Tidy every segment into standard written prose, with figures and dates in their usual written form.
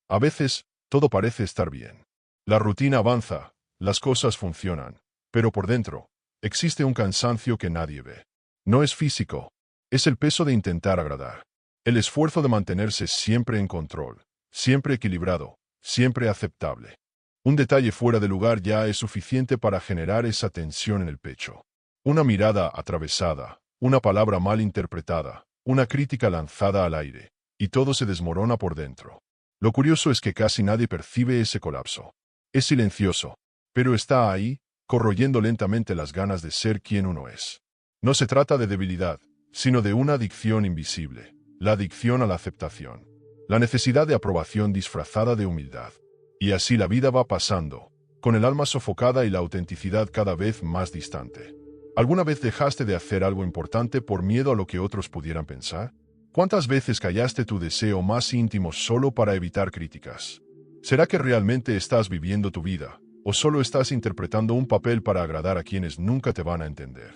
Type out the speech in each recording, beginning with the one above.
A veces, todo parece estar bien. La rutina avanza, las cosas funcionan, pero por dentro, existe un cansancio que nadie ve. No es físico, es el peso de intentar agradar. El esfuerzo de mantenerse siempre en control, siempre equilibrado, siempre aceptable. Un detalle fuera de lugar ya es suficiente para generar esa tensión en el pecho. Una mirada atravesada, una palabra mal interpretada, una crítica lanzada al aire, y todo se desmorona por dentro. Lo curioso es que casi nadie percibe ese colapso. Es silencioso, pero está ahí, corroyendo lentamente las ganas de ser quien uno es. No se trata de debilidad, sino de una adicción invisible, la adicción a la aceptación, la necesidad de aprobación disfrazada de humildad. Y así la vida va pasando, con el alma sofocada y la autenticidad cada vez más distante. ¿Alguna vez dejaste de hacer algo importante por miedo a lo que otros pudieran pensar? ¿Cuántas veces callaste tu deseo más íntimo solo para evitar críticas? ¿Será que realmente estás viviendo tu vida, o solo estás interpretando un papel para agradar a quienes nunca te van a entender?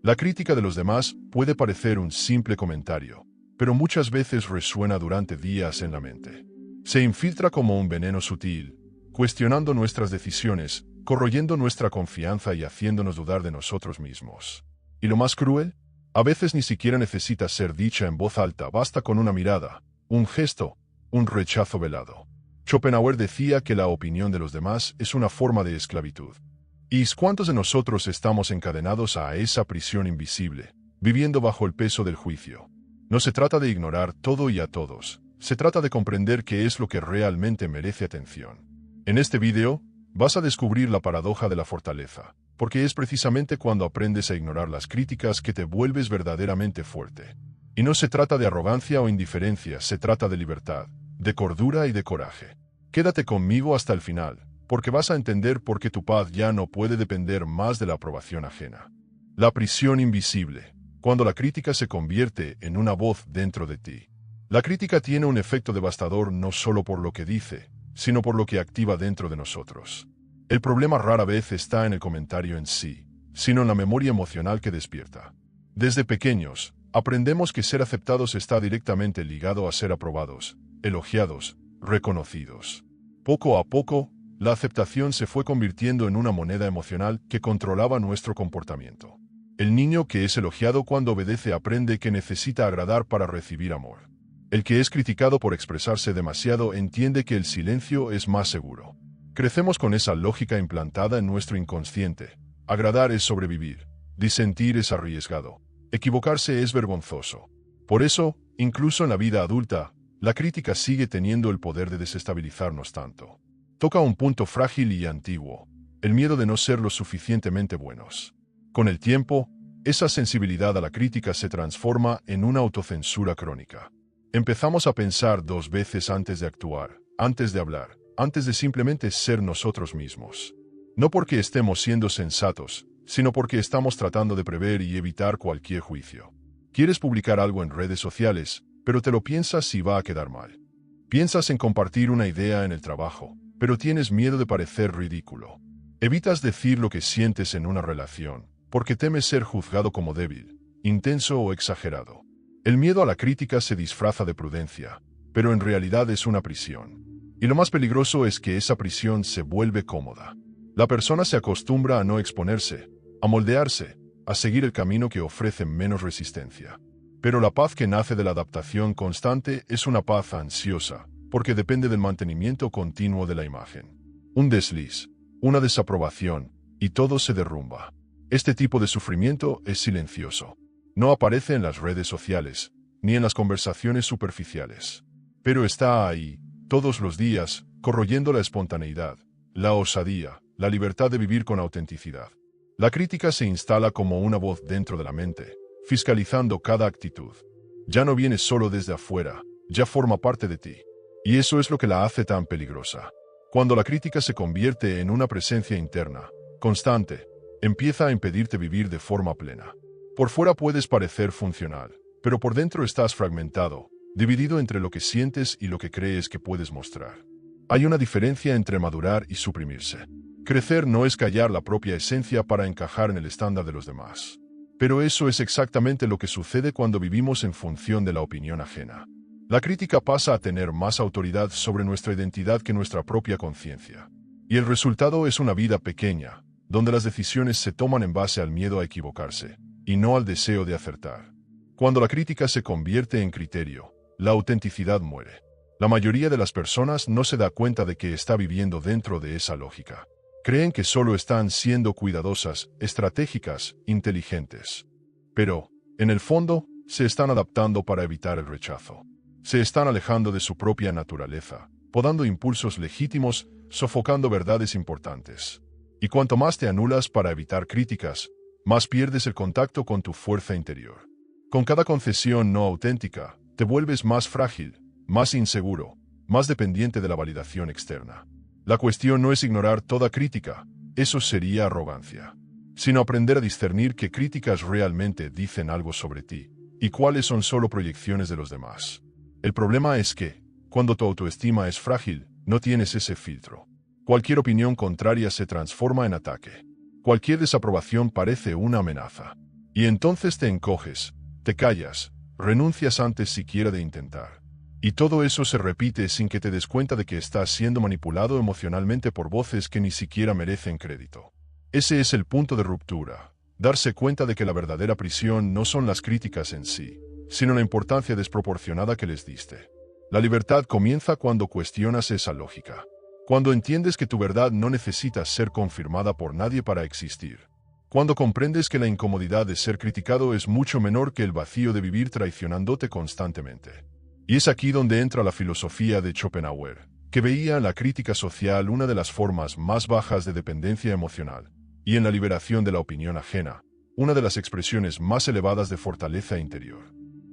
La crítica de los demás puede parecer un simple comentario, pero muchas veces resuena durante días en la mente. Se infiltra como un veneno sutil, cuestionando nuestras decisiones, corroyendo nuestra confianza y haciéndonos dudar de nosotros mismos. ¿Y lo más cruel? A veces ni siquiera necesita ser dicha en voz alta, basta con una mirada, un gesto, un rechazo velado. Schopenhauer decía que la opinión de los demás es una forma de esclavitud. ¿Y cuántos de nosotros estamos encadenados a esa prisión invisible, viviendo bajo el peso del juicio? No se trata de ignorar todo y a todos, se trata de comprender qué es lo que realmente merece atención. En este video, vas a descubrir la paradoja de la fortaleza, porque es precisamente cuando aprendes a ignorar las críticas que te vuelves verdaderamente fuerte. Y no se trata de arrogancia o indiferencia, se trata de libertad, de cordura y de coraje. Quédate conmigo hasta el final, porque vas a entender por qué tu paz ya no puede depender más de la aprobación ajena. La prisión invisible, cuando la crítica se convierte en una voz dentro de ti. La crítica tiene un efecto devastador no solo por lo que dice, sino por lo que activa dentro de nosotros. El problema rara vez está en el comentario en sí, sino en la memoria emocional que despierta. Desde pequeños, aprendemos que ser aceptados está directamente ligado a ser aprobados, elogiados, reconocidos. Poco a poco, la aceptación se fue convirtiendo en una moneda emocional que controlaba nuestro comportamiento. El niño que es elogiado cuando obedece aprende que necesita agradar para recibir amor. El que es criticado por expresarse demasiado entiende que el silencio es más seguro. Crecemos con esa lógica implantada en nuestro inconsciente. Agradar es sobrevivir, disentir es arriesgado, equivocarse es vergonzoso. Por eso, incluso en la vida adulta, la crítica sigue teniendo el poder de desestabilizarnos tanto. Toca un punto frágil y antiguo, el miedo de no ser lo suficientemente buenos. Con el tiempo, esa sensibilidad a la crítica se transforma en una autocensura crónica. Empezamos a pensar dos veces antes de actuar, antes de hablar, antes de simplemente ser nosotros mismos. No porque estemos siendo sensatos, sino porque estamos tratando de prever y evitar cualquier juicio. Quieres publicar algo en redes sociales, pero te lo piensas si va a quedar mal. Piensas en compartir una idea en el trabajo, pero tienes miedo de parecer ridículo. Evitas decir lo que sientes en una relación, porque temes ser juzgado como débil, intenso o exagerado. El miedo a la crítica se disfraza de prudencia, pero en realidad es una prisión. Y lo más peligroso es que esa prisión se vuelve cómoda. La persona se acostumbra a no exponerse, a moldearse, a seguir el camino que ofrece menos resistencia. Pero la paz que nace de la adaptación constante es una paz ansiosa, porque depende del mantenimiento continuo de la imagen. Un desliz, una desaprobación, y todo se derrumba. Este tipo de sufrimiento es silencioso. No aparece en las redes sociales, ni en las conversaciones superficiales. Pero está ahí, todos los días, corroyendo la espontaneidad, la osadía, la libertad de vivir con autenticidad. La crítica se instala como una voz dentro de la mente, fiscalizando cada actitud. Ya no viene solo desde afuera, ya forma parte de ti. Y eso es lo que la hace tan peligrosa. Cuando la crítica se convierte en una presencia interna, constante, empieza a impedirte vivir de forma plena. Por fuera puedes parecer funcional, pero por dentro estás fragmentado, dividido entre lo que sientes y lo que crees que puedes mostrar. Hay una diferencia entre madurar y suprimirse. Crecer no es callar la propia esencia para encajar en el estándar de los demás. Pero eso es exactamente lo que sucede cuando vivimos en función de la opinión ajena. La crítica pasa a tener más autoridad sobre nuestra identidad que nuestra propia conciencia. Y el resultado es una vida pequeña, donde las decisiones se toman en base al miedo a equivocarse, y no al deseo de acertar. Cuando la crítica se convierte en criterio, la autenticidad muere. La mayoría de las personas no se da cuenta de que está viviendo dentro de esa lógica. Creen que solo están siendo cuidadosas, estratégicas, inteligentes. Pero, en el fondo, se están adaptando para evitar el rechazo. Se están alejando de su propia naturaleza, podando impulsos legítimos, sofocando verdades importantes. Y cuanto más te anulas para evitar críticas, más pierdes el contacto con tu fuerza interior. Con cada concesión no auténtica, te vuelves más frágil, más inseguro, más dependiente de la validación externa. La cuestión no es ignorar toda crítica, eso sería arrogancia, sino aprender a discernir qué críticas realmente dicen algo sobre ti, y cuáles son solo proyecciones de los demás. El problema es que, cuando tu autoestima es frágil, no tienes ese filtro. Cualquier opinión contraria se transforma en ataque. Cualquier desaprobación parece una amenaza. Y entonces te encoges, te callas, renuncias antes siquiera de intentar. Y todo eso se repite sin que te des cuenta de que estás siendo manipulado emocionalmente por voces que ni siquiera merecen crédito. Ese es el punto de ruptura. Darse cuenta de que la verdadera prisión no son las críticas en sí, sino la importancia desproporcionada que les diste. La libertad comienza cuando cuestionas esa lógica. Cuando entiendes que tu verdad no necesita ser confirmada por nadie para existir. Cuando comprendes que la incomodidad de ser criticado es mucho menor que el vacío de vivir traicionándote constantemente. Y es aquí donde entra la filosofía de Schopenhauer, que veía en la crítica social una de las formas más bajas de dependencia emocional, y en la liberación de la opinión ajena, una de las expresiones más elevadas de fortaleza interior.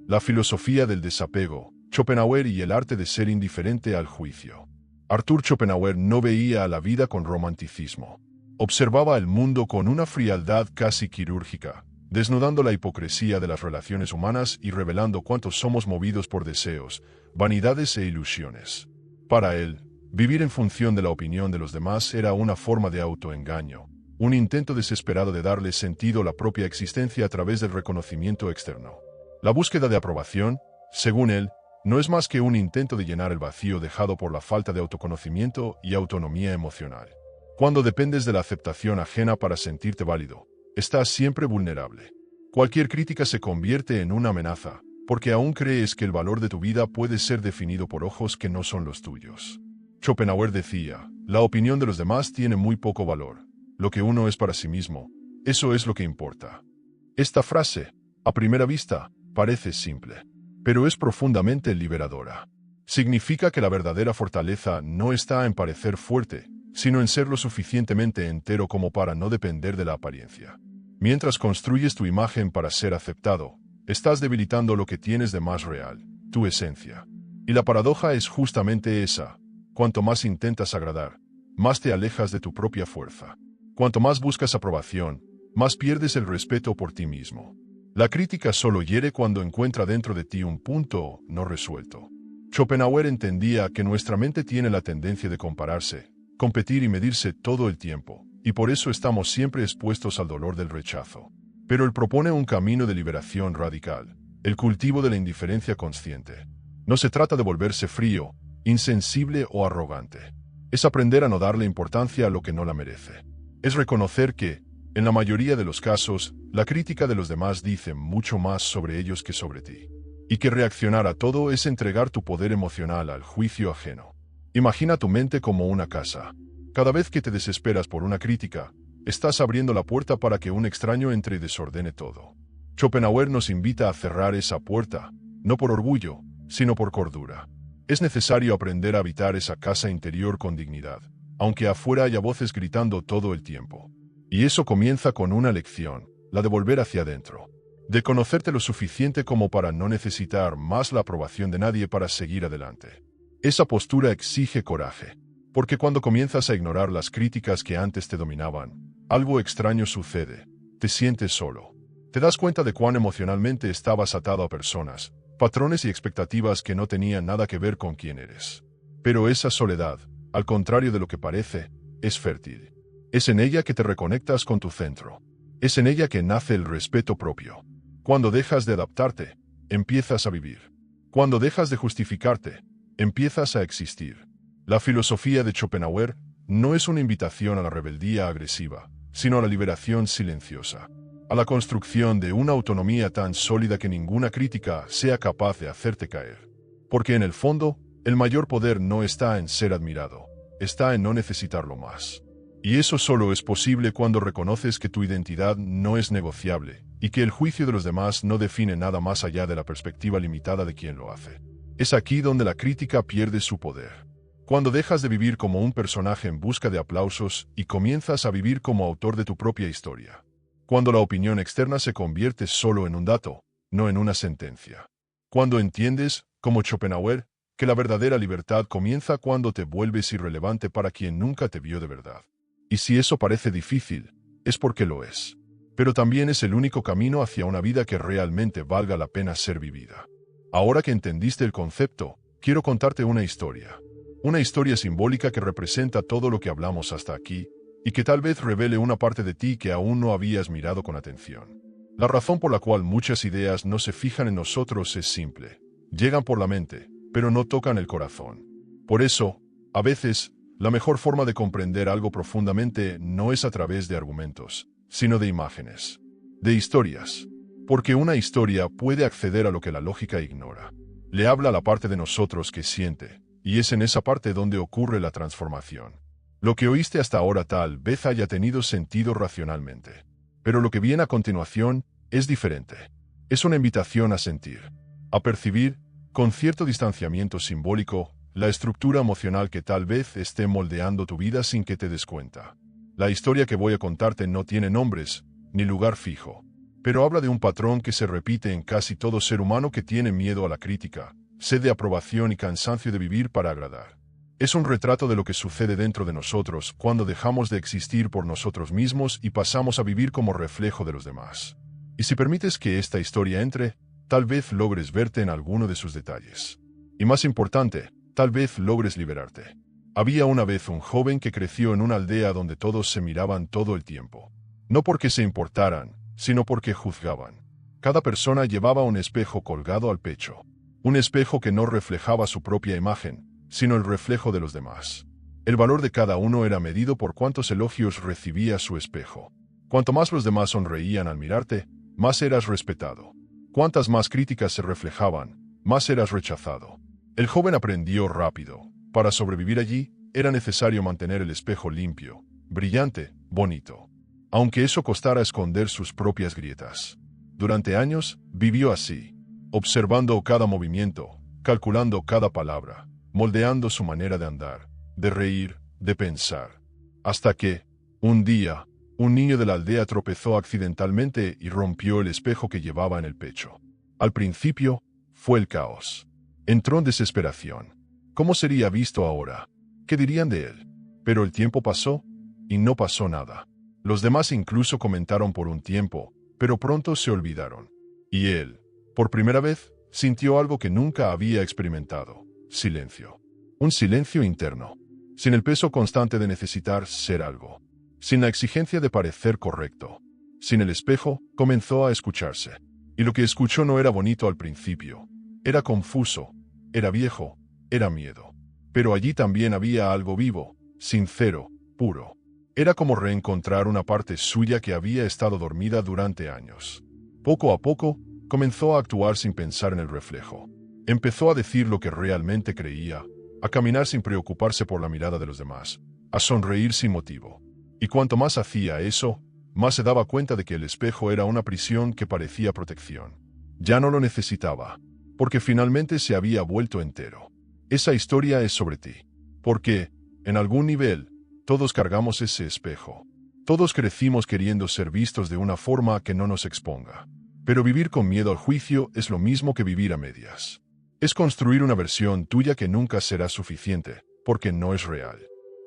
La filosofía del desapego, Schopenhauer y el arte de ser indiferente al juicio. Arthur Schopenhauer no veía a la vida con romanticismo. Observaba el mundo con una frialdad casi quirúrgica, desnudando la hipocresía de las relaciones humanas y revelando cuánto somos movidos por deseos, vanidades e ilusiones. Para él, vivir en función de la opinión de los demás era una forma de autoengaño, un intento desesperado de darle sentido a la propia existencia a través del reconocimiento externo. La búsqueda de aprobación, según él, no es más que un intento de llenar el vacío dejado por la falta de autoconocimiento y autonomía emocional. Cuando dependes de la aceptación ajena para sentirte válido, estás siempre vulnerable. Cualquier crítica se convierte en una amenaza, porque aún crees que el valor de tu vida puede ser definido por ojos que no son los tuyos. Schopenhauer decía, la opinión de los demás tiene muy poco valor. Lo que uno es para sí mismo, eso es lo que importa. Esta frase, a primera vista, parece simple, pero es profundamente liberadora. Significa que la verdadera fortaleza no está en parecer fuerte, sino en ser lo suficientemente entero como para no depender de la apariencia. Mientras construyes tu imagen para ser aceptado, estás debilitando lo que tienes de más real, tu esencia. Y la paradoja es justamente esa. Cuanto más intentas agradar, más te alejas de tu propia fuerza. Cuanto más buscas aprobación, más pierdes el respeto por ti mismo. La crítica solo hiere cuando encuentra dentro de ti un punto no resuelto. Schopenhauer entendía que nuestra mente tiene la tendencia de compararse, competir y medirse todo el tiempo, y por eso estamos siempre expuestos al dolor del rechazo. Pero él propone un camino de liberación radical, el cultivo de la indiferencia consciente. No se trata de volverse frío, insensible o arrogante. Es aprender a no darle importancia a lo que no la merece. Es reconocer que, en la mayoría de los casos, la crítica de los demás dice mucho más sobre ellos que sobre ti. Y que reaccionar a todo es entregar tu poder emocional al juicio ajeno. Imagina tu mente como una casa. Cada vez que te desesperas por una crítica, estás abriendo la puerta para que un extraño entre y desordene todo. Schopenhauer nos invita a cerrar esa puerta, no por orgullo, sino por cordura. Es necesario aprender a habitar esa casa interior con dignidad, aunque afuera haya voces gritando todo el tiempo. Y eso comienza con una lección, la de volver hacia adentro. De conocerte lo suficiente como para no necesitar más la aprobación de nadie para seguir adelante. Esa postura exige coraje, porque cuando comienzas a ignorar las críticas que antes te dominaban, algo extraño sucede. Te sientes solo. Te das cuenta de cuán emocionalmente estabas atado a personas, patrones y expectativas que no tenían nada que ver con quién eres. Pero esa soledad, al contrario de lo que parece, es fértil. Es en ella que te reconectas con tu centro. Es en ella que nace el respeto propio. Cuando dejas de adaptarte, empiezas a vivir. Cuando dejas de justificarte, empiezas a existir. La filosofía de Schopenhauer no es una invitación a la rebeldía agresiva, sino a la liberación silenciosa, a la construcción de una autonomía tan sólida que ninguna crítica sea capaz de hacerte caer. Porque en el fondo, el mayor poder no está en ser admirado, está en no necesitarlo más. Y eso solo es posible cuando reconoces que tu identidad no es negociable y que el juicio de los demás no define nada más allá de la perspectiva limitada de quien lo hace. Es aquí donde la crítica pierde su poder. Cuando dejas de vivir como un personaje en busca de aplausos y comienzas a vivir como autor de tu propia historia. Cuando la opinión externa se convierte solo en un dato, no en una sentencia. Cuando entiendes, como Schopenhauer, que la verdadera libertad comienza cuando te vuelves irrelevante para quien nunca te vio de verdad. Y si eso parece difícil, es porque lo es. Pero también es el único camino hacia una vida que realmente valga la pena ser vivida. Ahora que entendiste el concepto, quiero contarte una historia. Una historia simbólica que representa todo lo que hablamos hasta aquí, y que tal vez revele una parte de ti que aún no habías mirado con atención. La razón por la cual muchas ideas no se fijan en nosotros es simple. Llegan por la mente, pero no tocan el corazón. Por eso, a veces, la mejor forma de comprender algo profundamente no es a través de argumentos, sino de imágenes, de historias. Porque una historia puede acceder a lo que la lógica ignora. Le habla a la parte de nosotros que siente, y es en esa parte donde ocurre la transformación. Lo que oíste hasta ahora tal vez haya tenido sentido racionalmente. Pero lo que viene a continuación es diferente. Es una invitación a sentir, a percibir, con cierto distanciamiento simbólico, la estructura emocional que tal vez esté moldeando tu vida sin que te des cuenta. La historia que voy a contarte no tiene nombres, ni lugar fijo, pero habla de un patrón que se repite en casi todo ser humano que tiene miedo a la crítica, sed de aprobación y cansancio de vivir para agradar. Es un retrato de lo que sucede dentro de nosotros cuando dejamos de existir por nosotros mismos y pasamos a vivir como reflejo de los demás. Y si permites que esta historia entre, tal vez logres verte en alguno de sus detalles. Y más importante, tal vez logres liberarte. Había una vez un joven que creció en una aldea donde todos se miraban todo el tiempo. No porque se importaran, sino porque juzgaban. Cada persona llevaba un espejo colgado al pecho. Un espejo que no reflejaba su propia imagen, sino el reflejo de los demás. El valor de cada uno era medido por cuántos elogios recibía su espejo. Cuanto más los demás sonreían al mirarte, más eras respetado. Cuantas más críticas se reflejaban, más eras rechazado. El joven aprendió rápido. Para sobrevivir allí, era necesario mantener el espejo limpio, brillante, bonito. Aunque eso costara esconder sus propias grietas. Durante años, vivió así, observando cada movimiento, calculando cada palabra, moldeando su manera de andar, de reír, de pensar. Hasta que, un día, un niño de la aldea tropezó accidentalmente y rompió el espejo que llevaba en el pecho. Al principio, fue el caos. Entró en desesperación. ¿Cómo sería visto ahora? ¿Qué dirían de él? Pero el tiempo pasó, y no pasó nada. Los demás incluso comentaron por un tiempo, pero pronto se olvidaron. Y él, por primera vez, sintió algo que nunca había experimentado: silencio. Un silencio interno, sin el peso constante de necesitar ser algo, sin la exigencia de parecer correcto. Sin el espejo, comenzó a escucharse. Y lo que escuchó no era bonito al principio. Era confuso, era viejo, era miedo. Pero allí también había algo vivo, sincero, puro. Era como reencontrar una parte suya que había estado dormida durante años. Poco a poco, comenzó a actuar sin pensar en el reflejo. Empezó a decir lo que realmente creía, a caminar sin preocuparse por la mirada de los demás, a sonreír sin motivo. Y cuanto más hacía eso, más se daba cuenta de que el espejo era una prisión que parecía protección. Ya no lo necesitaba, porque finalmente se había vuelto entero. Esa historia es sobre ti. Porque, en algún nivel, todos cargamos ese espejo. Todos crecimos queriendo ser vistos de una forma que no nos exponga. Pero vivir con miedo al juicio es lo mismo que vivir a medias. Es construir una versión tuya que nunca será suficiente, porque no es real.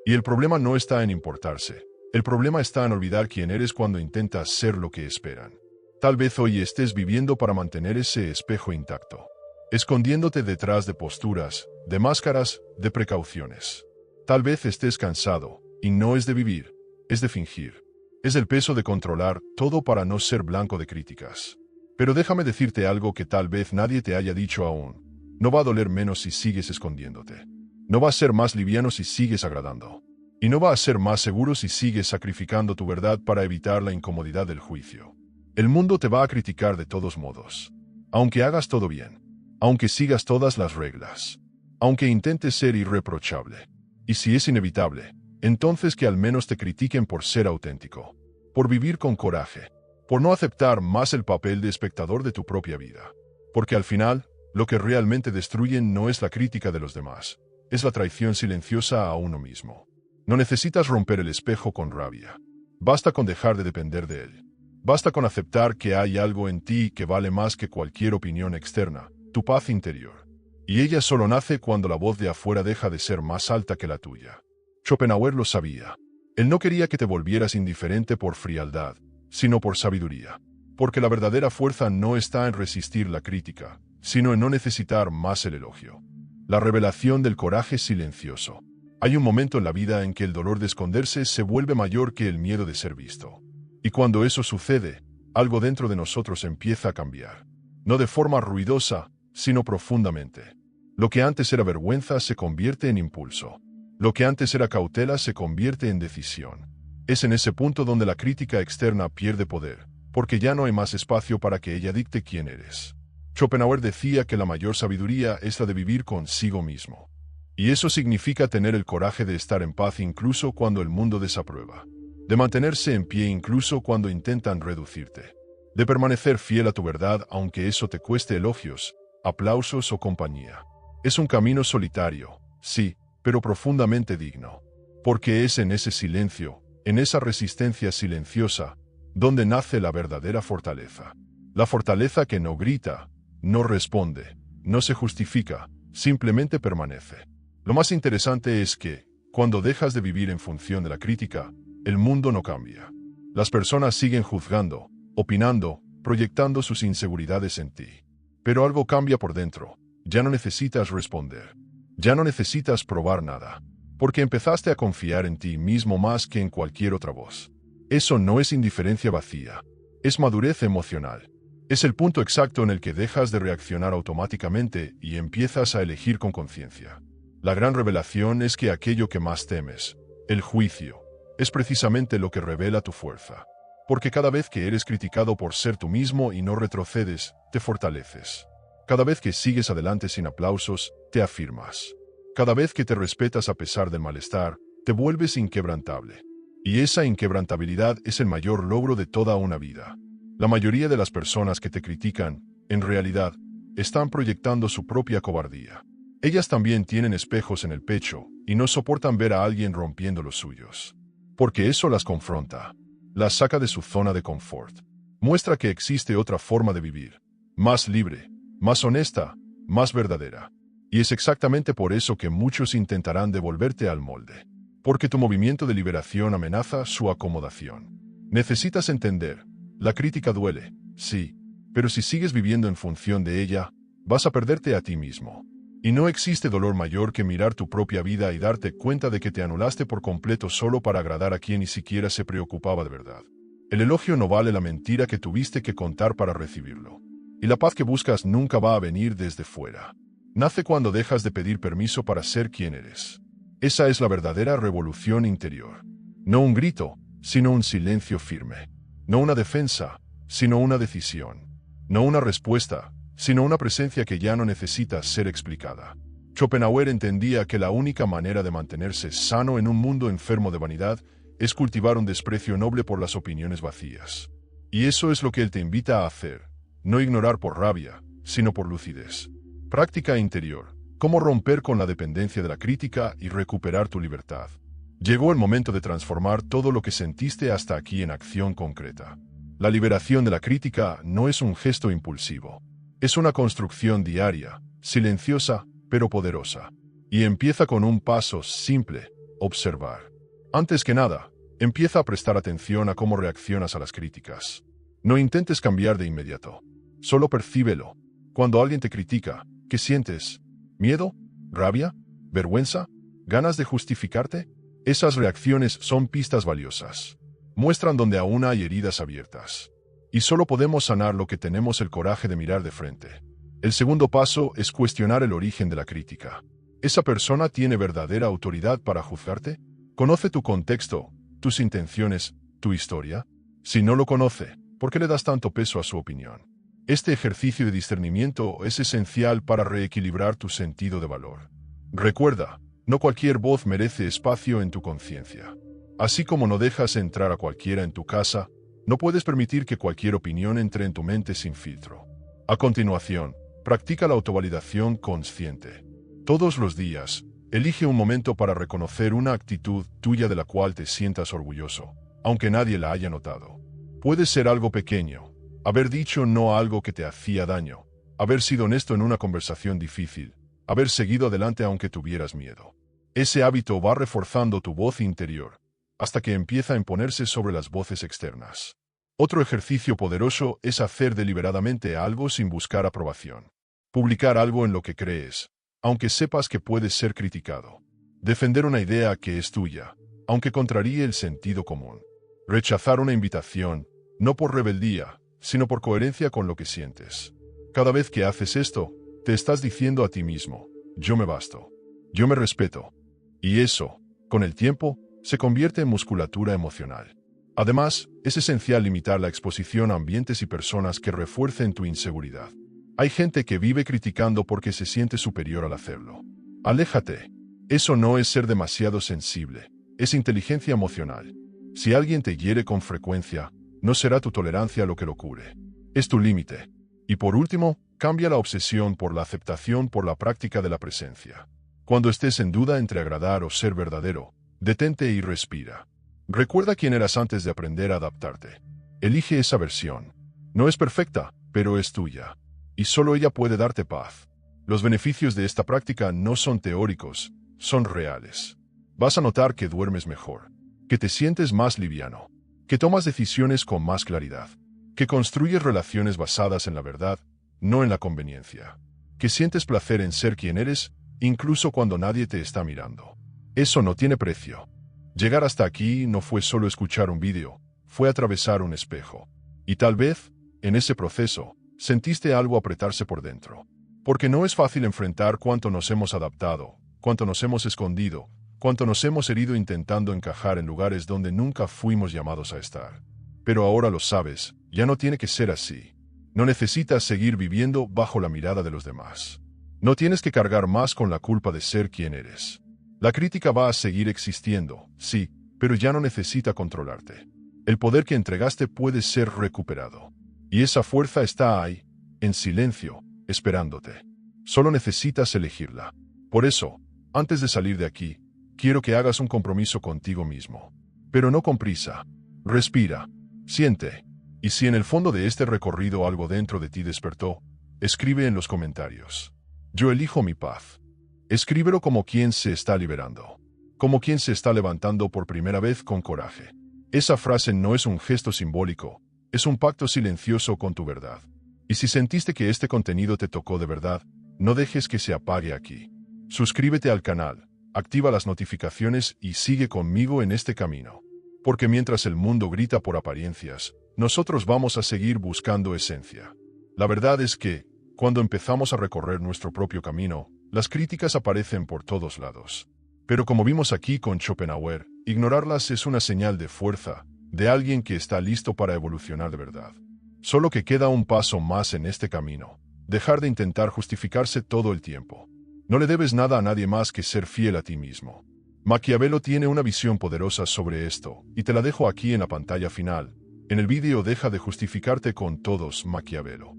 Y el problema no está en importarse. El problema está en olvidar quién eres cuando intentas ser lo que esperan. Tal vez hoy estés viviendo para mantener ese espejo intacto, escondiéndote detrás de posturas, de máscaras, de precauciones. Tal vez estés cansado, y no es de vivir, es de fingir. Es el peso de controlar todo para no ser blanco de críticas. Pero déjame decirte algo que tal vez nadie te haya dicho aún. No va a doler menos si sigues escondiéndote. No va a ser más liviano si sigues agradando. Y no va a ser más seguro si sigues sacrificando tu verdad para evitar la incomodidad del juicio. El mundo te va a criticar de todos modos. Aunque hagas todo bien. Aunque sigas todas las reglas. Aunque intentes ser irreprochable. Y si es inevitable, entonces que al menos te critiquen por ser auténtico. Por vivir con coraje. Por no aceptar más el papel de espectador de tu propia vida. Porque al final, lo que realmente destruyen no es la crítica de los demás. Es la traición silenciosa a uno mismo. No necesitas romper el espejo con rabia. Basta con dejar de depender de él. Basta con aceptar que hay algo en ti que vale más que cualquier opinión externa, tu paz interior. Y ella solo nace cuando la voz de afuera deja de ser más alta que la tuya. Schopenhauer lo sabía. Él no quería que te volvieras indiferente por frialdad, sino por sabiduría. Porque la verdadera fuerza no está en resistir la crítica, sino en no necesitar más el elogio. La revelación del coraje silencioso. Hay un momento en la vida en que el dolor de esconderse se vuelve mayor que el miedo de ser visto. Y cuando eso sucede, algo dentro de nosotros empieza a cambiar. No de forma ruidosa, sino profundamente. Lo que antes era vergüenza se convierte en impulso. Lo que antes era cautela se convierte en decisión. Es en ese punto donde la crítica externa pierde poder, porque ya no hay más espacio para que ella dicte quién eres. Schopenhauer decía que la mayor sabiduría es la de vivir consigo mismo. Y eso significa tener el coraje de estar en paz incluso cuando el mundo desaprueba. De mantenerse en pie incluso cuando intentan reducirte. De permanecer fiel a tu verdad aunque eso te cueste elogios, aplausos o compañía. Es un camino solitario, sí, pero profundamente digno. Porque es en ese silencio, en esa resistencia silenciosa, donde nace la verdadera fortaleza. La fortaleza que no grita, no responde, no se justifica, simplemente permanece. Lo más interesante es que, cuando dejas de vivir en función de la crítica, el mundo no cambia. Las personas siguen juzgando, opinando, proyectando sus inseguridades en ti. Pero algo cambia por dentro. Ya no necesitas responder. Ya no necesitas probar nada. Porque empezaste a confiar en ti mismo más que en cualquier otra voz. Eso no es indiferencia vacía. Es madurez emocional. Es el punto exacto en el que dejas de reaccionar automáticamente y empiezas a elegir con conciencia. La gran revelación es que aquello que más temes, el juicio, es precisamente lo que revela tu fuerza. Porque cada vez que eres criticado por ser tú mismo y no retrocedes, te fortaleces. Cada vez que sigues adelante sin aplausos, te afirmas. Cada vez que te respetas a pesar del malestar, te vuelves inquebrantable. Y esa inquebrantabilidad es el mayor logro de toda una vida. La mayoría de las personas que te critican, en realidad, están proyectando su propia cobardía. Ellas también tienen espejos en el pecho y no soportan ver a alguien rompiendo los suyos. Porque eso las confronta, las saca de su zona de confort. Muestra que existe otra forma de vivir, más libre, más honesta, más verdadera. Y es exactamente por eso que muchos intentarán devolverte al molde. Porque tu movimiento de liberación amenaza su acomodación. Necesitas entender, la crítica duele, sí, pero si sigues viviendo en función de ella, vas a perderte a ti mismo. Y no existe dolor mayor que mirar tu propia vida y darte cuenta de que te anulaste por completo solo para agradar a quien ni siquiera se preocupaba de verdad. El elogio no vale la mentira que tuviste que contar para recibirlo. Y la paz que buscas nunca va a venir desde fuera. Nace cuando dejas de pedir permiso para ser quien eres. Esa es la verdadera revolución interior. No un grito, sino un silencio firme. No una defensa, sino una decisión. No una respuesta, sino una presencia que ya no necesita ser explicada. Schopenhauer entendía que la única manera de mantenerse sano en un mundo enfermo de vanidad es cultivar un desprecio noble por las opiniones vacías. Y eso es lo que él te invita a hacer, no ignorar por rabia, sino por lucidez. Práctica interior, cómo romper con la dependencia de la crítica y recuperar tu libertad. Llegó el momento de transformar todo lo que sentiste hasta aquí en acción concreta. La liberación de la crítica no es un gesto impulsivo. Es una construcción diaria, silenciosa, pero poderosa. Y empieza con un paso simple, observar. Antes que nada, empieza a prestar atención a cómo reaccionas a las críticas. No intentes cambiar de inmediato. Solo percíbelo. Cuando alguien te critica, ¿qué sientes? ¿Miedo? ¿Rabia? ¿Vergüenza? ¿Ganas de justificarte? Esas reacciones son pistas valiosas. Muestran donde aún hay heridas abiertas. Y solo podemos sanar lo que tenemos el coraje de mirar de frente. El segundo paso es cuestionar el origen de la crítica. ¿Esa persona tiene verdadera autoridad para juzgarte? ¿Conoce tu contexto, tus intenciones, tu historia? Si no lo conoce, ¿por qué le das tanto peso a su opinión? Este ejercicio de discernimiento es esencial para reequilibrar tu sentido de valor. Recuerda, no cualquier voz merece espacio en tu conciencia. Así como no dejas entrar a cualquiera en tu casa, no puedes permitir que cualquier opinión entre en tu mente sin filtro. A continuación, practica la autovalidación consciente. Todos los días, elige un momento para reconocer una actitud tuya de la cual te sientas orgulloso, aunque nadie la haya notado. Puede ser algo pequeño, haber dicho no a algo que te hacía daño, haber sido honesto en una conversación difícil, haber seguido adelante aunque tuvieras miedo. Ese hábito va reforzando tu voz interior, hasta que empieza a imponerse sobre las voces externas. Otro ejercicio poderoso es hacer deliberadamente algo sin buscar aprobación. Publicar algo en lo que crees, aunque sepas que puedes ser criticado. Defender una idea que es tuya, aunque contraríe el sentido común. Rechazar una invitación, no por rebeldía, sino por coherencia con lo que sientes. Cada vez que haces esto, te estás diciendo a ti mismo, yo me basto, yo me respeto. Y eso, con el tiempo, se convierte en musculatura emocional. Además, es esencial limitar la exposición a ambientes y personas que refuercen tu inseguridad. Hay gente que vive criticando porque se siente superior al hacerlo. Aléjate. Eso no es ser demasiado sensible, es inteligencia emocional. Si alguien te hiere con frecuencia, no será tu tolerancia lo que lo cure. Es tu límite. Y por último, cambia la obsesión por la aceptación por la práctica de la presencia. Cuando estés en duda entre agradar o ser verdadero, detente y respira. Recuerda quién eras antes de aprender a adaptarte. Elige esa versión. No es perfecta, pero es tuya. Y solo ella puede darte paz. Los beneficios de esta práctica no son teóricos, son reales. Vas a notar que duermes mejor, que te sientes más liviano, que tomas decisiones con más claridad, que construyes relaciones basadas en la verdad, no en la conveniencia, que sientes placer en ser quien eres, incluso cuando nadie te está mirando. Eso no tiene precio. Llegar hasta aquí no fue solo escuchar un vídeo, fue atravesar un espejo. Y tal vez, en ese proceso, sentiste algo apretarse por dentro. Porque no es fácil enfrentar cuánto nos hemos adaptado, cuánto nos hemos escondido, cuánto nos hemos herido intentando encajar en lugares donde nunca fuimos llamados a estar. Pero ahora lo sabes, ya no tiene que ser así. No necesitas seguir viviendo bajo la mirada de los demás. No tienes que cargar más con la culpa de ser quien eres. La crítica va a seguir existiendo, sí, pero ya no necesita controlarte. El poder que entregaste puede ser recuperado. Y esa fuerza está ahí, en silencio, esperándote. Solo necesitas elegirla. Por eso, antes de salir de aquí, quiero que hagas un compromiso contigo mismo. Pero no con prisa. Respira, siente. Y si en el fondo de este recorrido algo dentro de ti despertó, escribe en los comentarios. Yo elijo mi paz. Escríbelo como quien se está liberando, como quien se está levantando por primera vez con coraje. Esa frase no es un gesto simbólico, es un pacto silencioso con tu verdad. Y si sentiste que este contenido te tocó de verdad, no dejes que se apague aquí. Suscríbete al canal, activa las notificaciones y sigue conmigo en este camino. Porque mientras el mundo grita por apariencias, nosotros vamos a seguir buscando esencia. La verdad es que, cuando empezamos a recorrer nuestro propio camino, las críticas aparecen por todos lados. Pero como vimos aquí con Schopenhauer, ignorarlas es una señal de fuerza, de alguien que está listo para evolucionar de verdad. Solo que queda un paso más en este camino, dejar de intentar justificarse todo el tiempo. No le debes nada a nadie más que ser fiel a ti mismo. Maquiavelo tiene una visión poderosa sobre esto, y te la dejo aquí en la pantalla final. En el vídeo deja de justificarte con todos, Maquiavelo.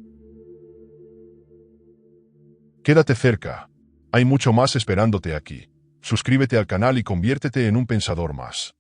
Quédate cerca. Hay mucho más esperándote aquí. Suscríbete al canal y conviértete en un pensador más.